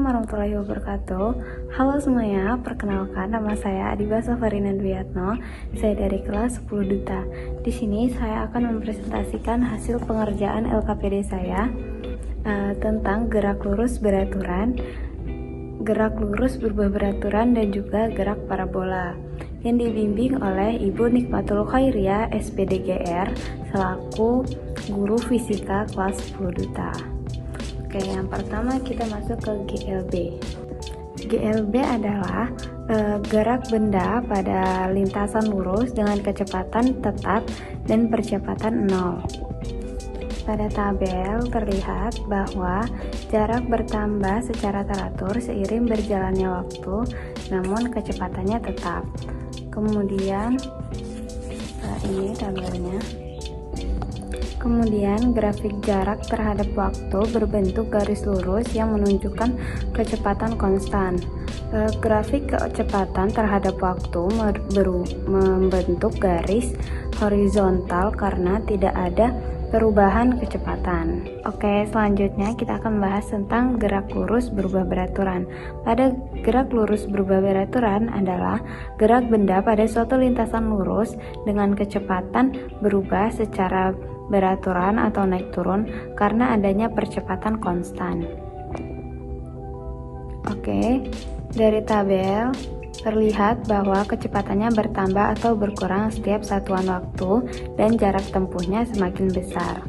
Assalamualaikum warahmatullahi wabarakatuh. Halo semuanya, perkenalkan nama saya Adiba Safarina Dwiatno. Saya dari kelas 10 Duta. Di sini saya akan mempresentasikan hasil pengerjaan LKPD saya tentang gerak lurus beraturan, gerak lurus berubah beraturan, dan juga gerak parabola yang dibimbing oleh Ibu Nikmatul Khairiyah SPDGR selaku guru fisika kelas 10 Duta. Oke, yang pertama kita masuk ke GLB. GLB adalah gerak benda pada lintasan lurus dengan kecepatan tetap dan percepatan 0. Pada tabel terlihat bahwa jarak bertambah secara teratur seiring berjalannya waktu, namun kecepatannya tetap. Kemudian ini tabelnya. Kemudian grafik jarak terhadap waktu berbentuk garis lurus yang menunjukkan kecepatan konstan. Grafik kecepatan terhadap waktu membentuk garis horizontal karena tidak ada perubahan kecepatan. Oke, selanjutnya kita akan bahas tentang gerak lurus berubah beraturan. Pada gerak lurus berubah beraturan adalah gerak benda pada suatu lintasan lurus dengan kecepatan berubah secara beraturan atau naik turun karena adanya percepatan konstan. Oke, dari tabel terlihat bahwa kecepatannya bertambah atau berkurang setiap satuan waktu dan jarak tempuhnya semakin besar.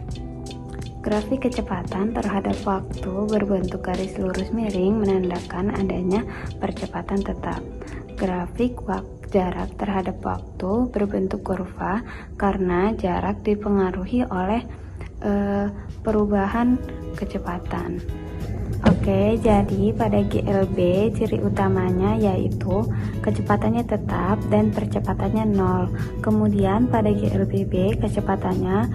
Grafik kecepatan terhadap waktu berbentuk garis lurus miring menandakan adanya percepatan tetap. Grafik jarak terhadap waktu berbentuk kurva karena jarak dipengaruhi oleh perubahan kecepatan. Oke, jadi pada GLB ciri utamanya yaitu kecepatannya tetap dan percepatannya 0. Kemudian pada GLBB kecepatannya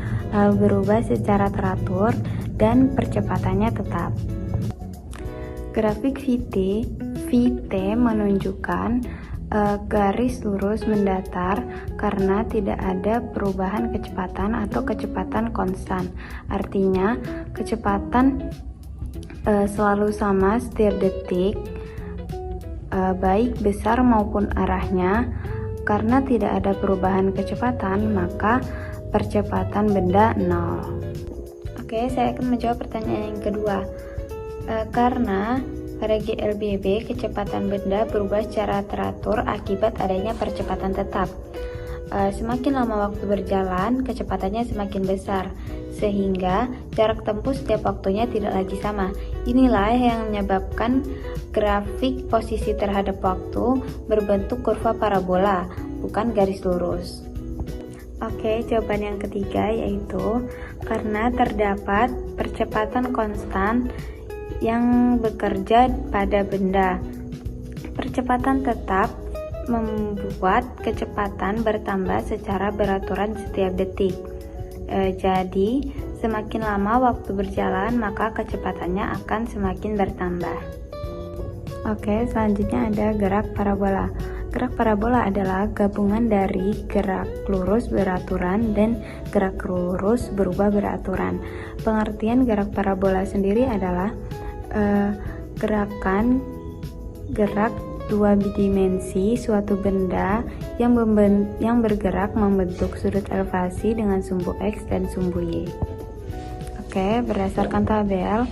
berubah secara teratur dan percepatannya tetap. Grafik VT menunjukkan garis lurus mendatar karena tidak ada perubahan kecepatan atau kecepatan konstan. Artinya kecepatan selalu sama setiap detik, baik besar maupun arahnya. Karena tidak ada perubahan kecepatan, maka percepatan benda 0. Oke, saya akan menjawab pertanyaan yang kedua. Karena pada GLBB kecepatan benda berubah secara teratur akibat adanya percepatan tetap. Semakin lama waktu berjalan, kecepatannya semakin besar, sehingga jarak tempuh setiap waktunya tidak lagi sama. Inilah yang menyebabkan grafik posisi terhadap waktu berbentuk kurva parabola, bukan garis lurus. Oke, jawaban yang ketiga yaitu karena terdapat percepatan konstan yang bekerja pada benda. Percepatan tetap membuat kecepatan bertambah secara beraturan setiap detik. Jadi, semakin lama waktu berjalan, maka kecepatannya akan semakin bertambah. Oke, selanjutnya ada gerak parabola. Gerak parabola adalah gabungan dari gerak lurus beraturan dan gerak lurus berubah beraturan. Pengertian gerak parabola sendiri adalah gerak dua dimensi suatu benda yang bergerak membentuk sudut elevasi dengan sumbu X dan sumbu Y. Oke, berdasarkan tabel,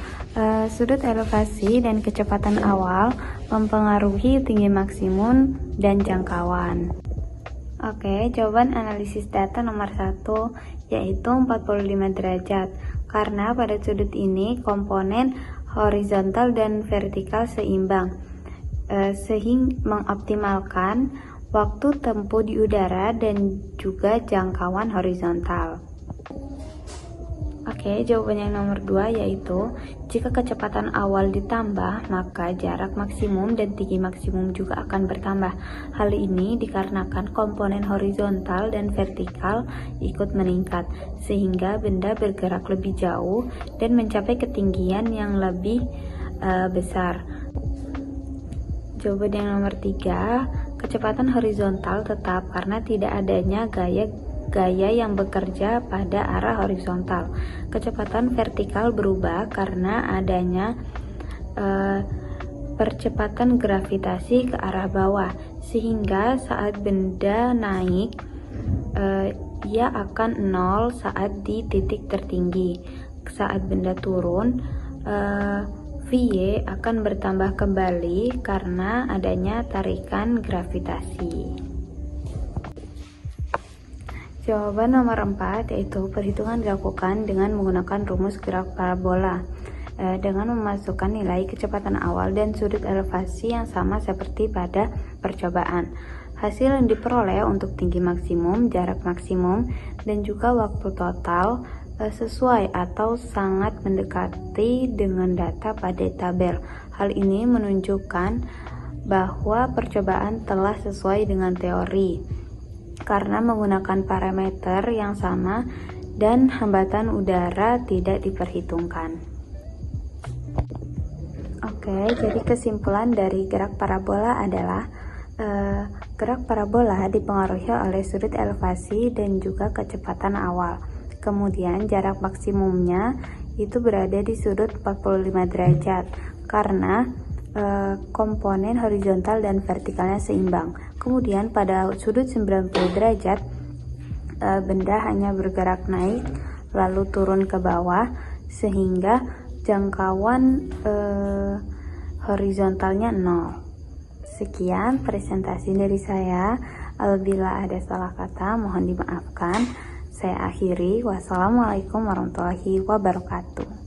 sudut elevasi dan kecepatan awal mempengaruhi tinggi maksimum dan jangkauan. Oke, jawaban analisis data nomor 1 yaitu 45 derajat. Karena pada sudut ini komponen horizontal dan vertikal seimbang, sehingga mengoptimalkan waktu tempuh di udara dan juga jangkauan horizontal. Oke, jawaban yang nomor 2 yaitu jika kecepatan awal ditambah, maka jarak maksimum dan tinggi maksimum juga akan bertambah. Hal ini dikarenakan komponen horizontal dan vertikal ikut meningkat, sehingga benda bergerak lebih jauh dan mencapai ketinggian yang lebih besar. Jawaban yang nomor 3, kecepatan horizontal tetap karena tidak adanya gaya yang bekerja pada arah horizontal. Kecepatan vertikal berubah karena adanya percepatan gravitasi ke arah bawah, sehingga saat benda naik ia akan 0 saat di titik tertinggi. Saat benda turun, Vy akan bertambah kembali karena adanya tarikan gravitasi. Jawaban nomor 4 yaitu perhitungan dilakukan dengan menggunakan rumus gerak parabola dengan memasukkan nilai kecepatan awal dan sudut elevasi yang sama seperti pada percobaan. Hasil yang diperoleh untuk tinggi maksimum, jarak maksimum, dan juga waktu total sesuai atau sangat mendekati dengan data pada tabel. Hal ini menunjukkan bahwa percobaan telah sesuai dengan teori karena menggunakan parameter yang sama dan hambatan udara tidak diperhitungkan. Oke, jadi kesimpulan dari gerak parabola adalah gerak parabola dipengaruhi oleh sudut elevasi dan juga kecepatan awal. Kemudian jarak maksimumnya itu berada di sudut 45 derajat karena komponen horizontal dan vertikalnya seimbang. Kemudian pada sudut 90 derajat benda hanya bergerak naik lalu turun ke bawah sehingga jangkauan horizontalnya 0. Sekian presentasi dari saya. Apabila ada salah kata mohon dimaafkan. Saya akhiri. Wassalamualaikum warahmatullahi wabarakatuh.